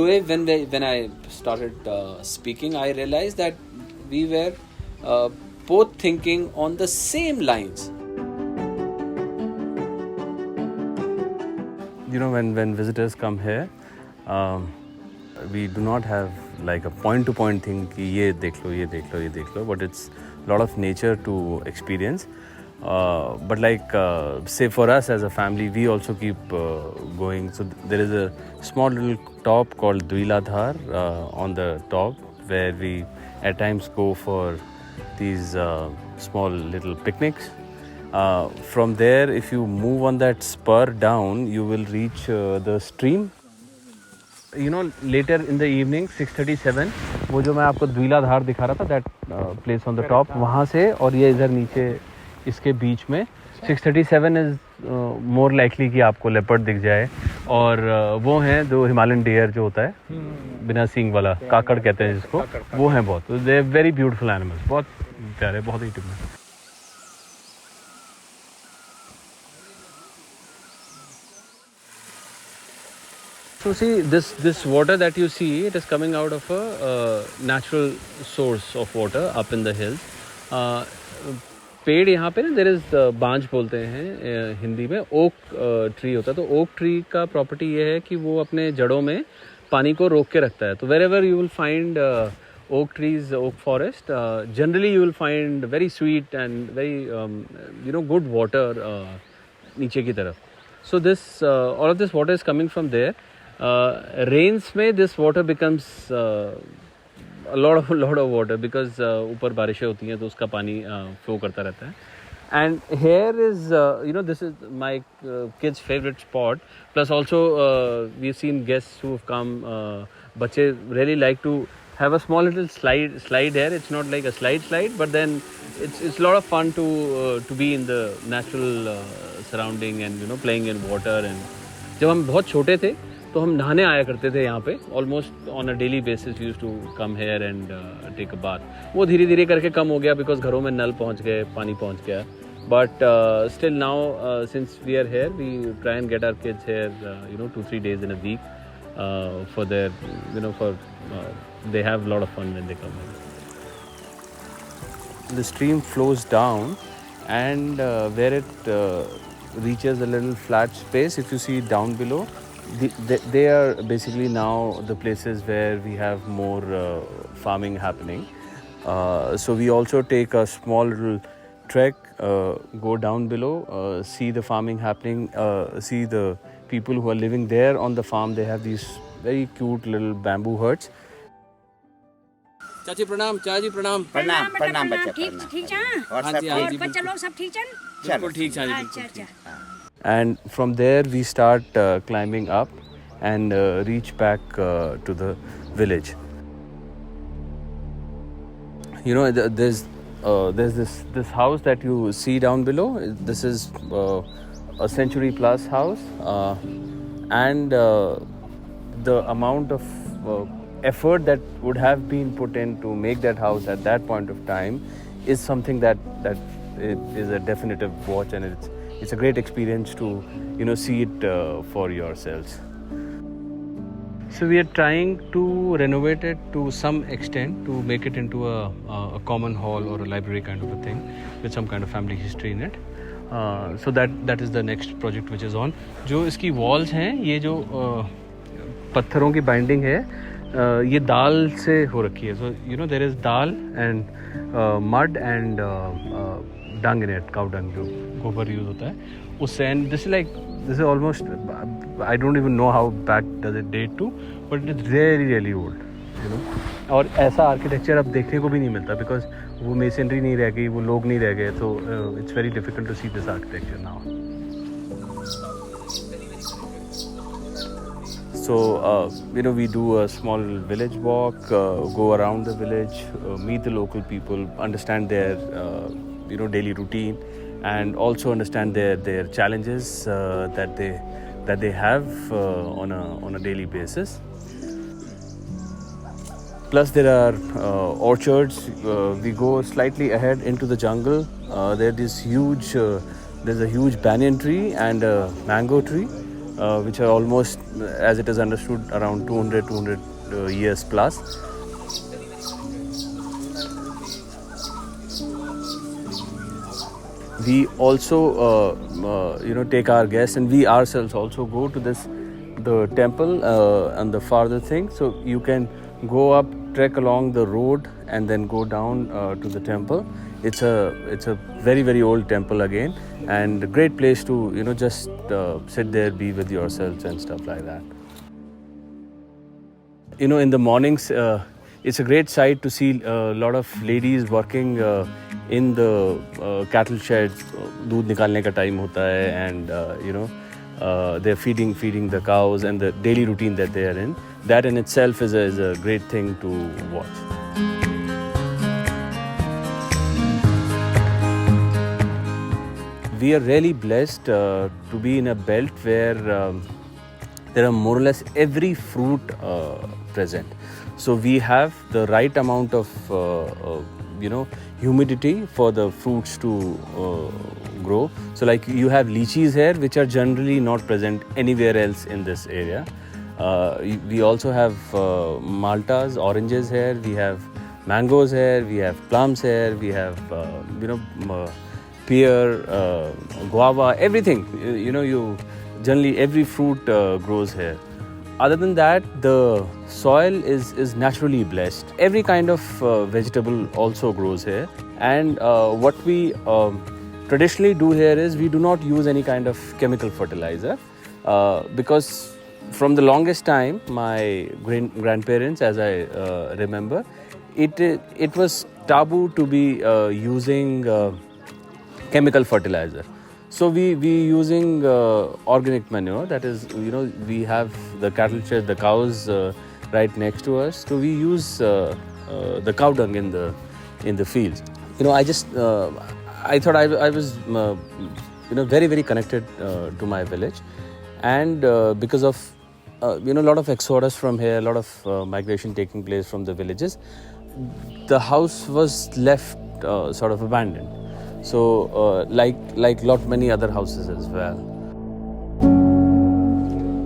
way when I started speaking, I realized that we were both thinking on the same lines. You know, when visitors come here, we do not have like a point-to-point thing कि ये देख लो, ये देख लो, ये देख लो, but it's a lot of nature to experience. But like say for us as a family, we also keep going. So there is a small little top called Ghar on the top where we at times go for these small little picnics. From there, if you move on that spur down, you will reach the stream. You know, later in the evening, 6:37, वो जो मैं आपको द्विलाधार दिखा रहा था, that place on the top, वहाँ से और ये इधर नीचे इसके बीच में 6:37 is more likely कि आपको लेपर्ड दिख जाए. और वो हैं जो हिमालयन डियर जो होता है बिना सींग वाला, काकड़ कहते हैं जिसको, वो हैं बहुत. They are very beautiful animals, बहुत प्यारे, बहुत ही टिप्पणी. So see, this water that you see, it is coming out of a natural source of water up in the hills. पेड़ यहाँ पे ना, देयर इज बांज बोलते हैं हिंदी में, ओक ट्री होता है. तो ओक ट्री का प्रॉपर्टी ये है कि वो अपने जड़ों में पानी को रोक के रखता है. तो wherever you will find oak trees, oak forest, generally you will find very sweet and very good water नीचे की तरफ. So this all of this water is coming from there. Rains में this water becomes a lot of water because ऊपर बारिशें होती हैं तो उसका पानी flow करता रहता है. And here is this is my kids' favorite spot. Plus also we've seen guests who have come. बच्चे really like to have a small little slide here. It's not like a slide, but then it's a lot of fun to be in the natural surrounding and playing in water. And जब हम बहुत छोटे थे तो हम नहाने आया करते थे यहाँ पे. Almost on a daily basis we used to come here and take a bath. वो धीरे धीरे करके कम हो गया बिकॉज घरों में नल पहुँच गए, पानी पहुँच गया. But still now since we are here we try and get our kids here 2-3 days in a week for their they have a lot of fun when they come here. The stream flows down and where it reaches a little flat space, if you see down below, they are basically now the places where we have more farming happening. So we also take a small little trek, go down below, see the farming happening, see the people who are living there on the farm. They have these very cute little bamboo huts. चाची प्रणाम. चाची प्रणाम. प्रणाम प्रणाम बच्चा. ठीक और बच्चा लोग सब ठीक हैं. बिल्कुल ठीक चाची. अच्छा. And from there we start climbing up and reach back to the village. There's this house that you see down below. This is a century plus house, and the amount of effort that would have been put in to make that house at that point of time is something that is a definitive watch, and it's a great experience to see it for yourselves. So we are trying to renovate it to some extent to make it into a common hall or a library kind of a thing with some kind of family history in it. So that is the next project which is on. जो इसकी walls हैं, ये जो पत्थरों की binding है, ये दाल से हो रखी है. So there is dal and mud and dung in it, cow dung जो गोबर यूज होता है उससे. And this is almost, I don't even know how back does it date to, but it's really old. और ऐसा architecture अब देखने को भी नहीं मिलता बिकॉज वो मेसनरी नहीं रह गई, वो लोग नहीं रह गए. तो it's very difficult to see this architecture now. So we do a small village walk, go around the village, meet the local people, understand their daily routine, and also understand their challenges that they have on a daily basis. Plus there are orchards. We go slightly ahead into the jungle. There's a huge banyan tree and a mango tree. which are almost, as it is understood, around 200 years plus. We also take our guests, and we ourselves also go to the temple and the farther thing. So you can go up, trek along the road, and then go down to the temple. It's a very, very old temple again, and a great place to just sit there, be with yourselves and stuff like that. In the mornings, it's a great sight to see a lot of ladies working in the cattle sheds. दूध निकालने का time होता है, and they're feeding the cows, and the daily routine that they are in. That in itself is a great thing to watch. We are really blessed to be in a belt where there are more or less every fruit present. So we have the right amount of humidity for the fruits to grow. So like you have lychees here, which are generally not present anywhere else in this area. We also have maltas, oranges here. We have mangoes here. We have plums here. We have pear, guava, everything. You generally every fruit grows here. Other than that, the soil is naturally blessed. Every kind of vegetable also grows here. And what we traditionally do here is we do not use any kind of chemical fertilizer because from the longest time, my grandparents, as I remember, it was taboo to be using chemical fertilizer. So we using organic manure. That is, we have the cattle shed, the cows right next to us. So we use the cow dung in the fields. I thought I was very, very connected to my village, and because of a lot of exodus from here, a lot of migration taking place from the villages, the house was left sort of abandoned. So like lot many other houses as well.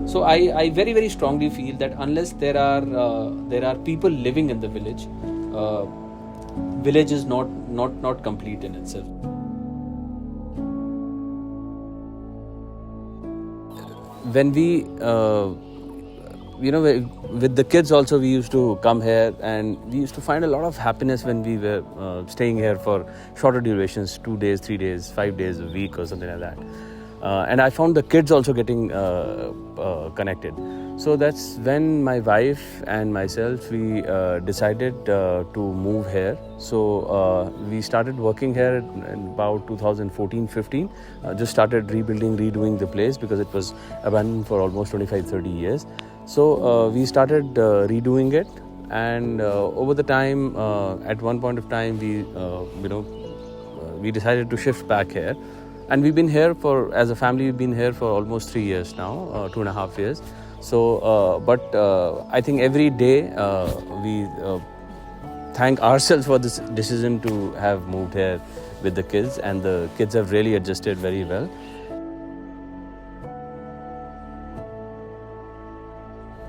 So I very, very strongly feel that unless there are people living in the village, village is not complete in itself. When we with the kids also, we used to come here, and we used to find a lot of happiness when we were staying here for shorter durations, 2 days, 3 days, 5 days a week or something like that. And I found the kids also getting connected. So that's when my wife and myself, we decided to move here. So we started working here in about 2014-15. Just started redoing the place because it was abandoned for almost 25-30 years. So we started redoing it, and over the time, at one point of time, we decided to shift back here, and we've been here as a family, we've been here for almost 3 years now, 2.5 years. So, but I think every day we thank ourselves for this decision to have moved here with the kids, and the kids have really adjusted very well.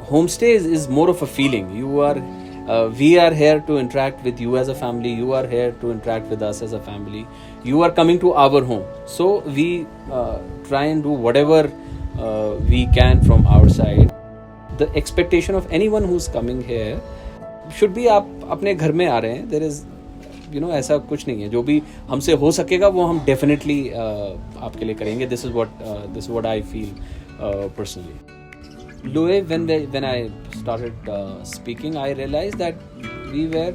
Homestay is more of a feeling. We are here to interact with you as a family. You are here to interact with us as a family. You are coming to our home. So we try and do whatever we can from our side. The expectation of anyone who's coming here should be आप अपने घर में आ रहे हैं. There is ऐसा कुछ नहीं है. जो भी हमसे हो सकेगा वो हम definitely आपके लिए करेंगे. This is what I feel personally. Loe, when I started speaking, I realized that we were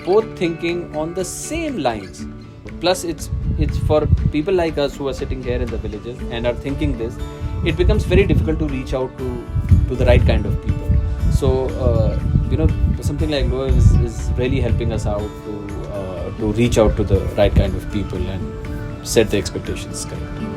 both thinking on the same lines. Plus, it's for people like us who are sitting here in the villages and are thinking this, it becomes very difficult to reach out to the right kind of people. So, something like Loe is really helping us out to reach out to the right kind of people and set the expectations correct.